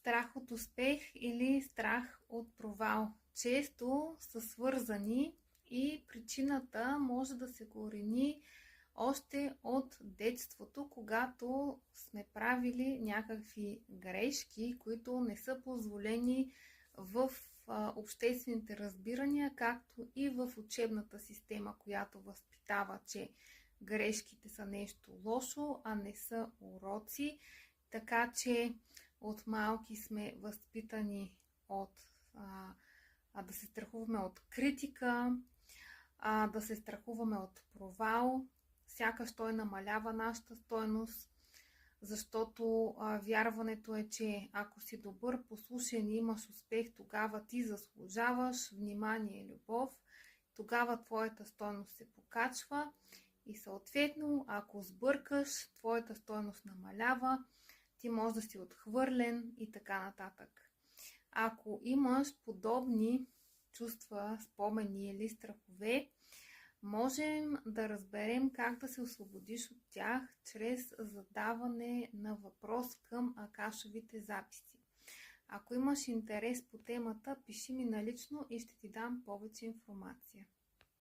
Страх от успех или страх от провал често са свързани и причината може да се корени още от детството, когато сме правили някакви грешки, които не са позволени в обществените разбирания, както и в учебната система, която възпитава, че грешките са нещо лошо, а не са уроци. Така че от малки сме възпитани да се страхуваме от критика, да се страхуваме от провал, сякаш той намалява нашата стойност, защото вярването е, че ако си добър, послушен и имаш успех, тогава ти заслужаваш внимание и любов, тогава твоята стойност се покачва и съответно, ако сбъркаш, твоята стойност намалява, ти можеш да си отхвърлен и така нататък. Ако имаш подобни чувства, спомени или страхове, можем да разберем как да се освободиш от тях чрез задаване на въпрос към акашовите записи. Ако имаш интерес по темата, пиши ми налично и ще ти дам повече информация.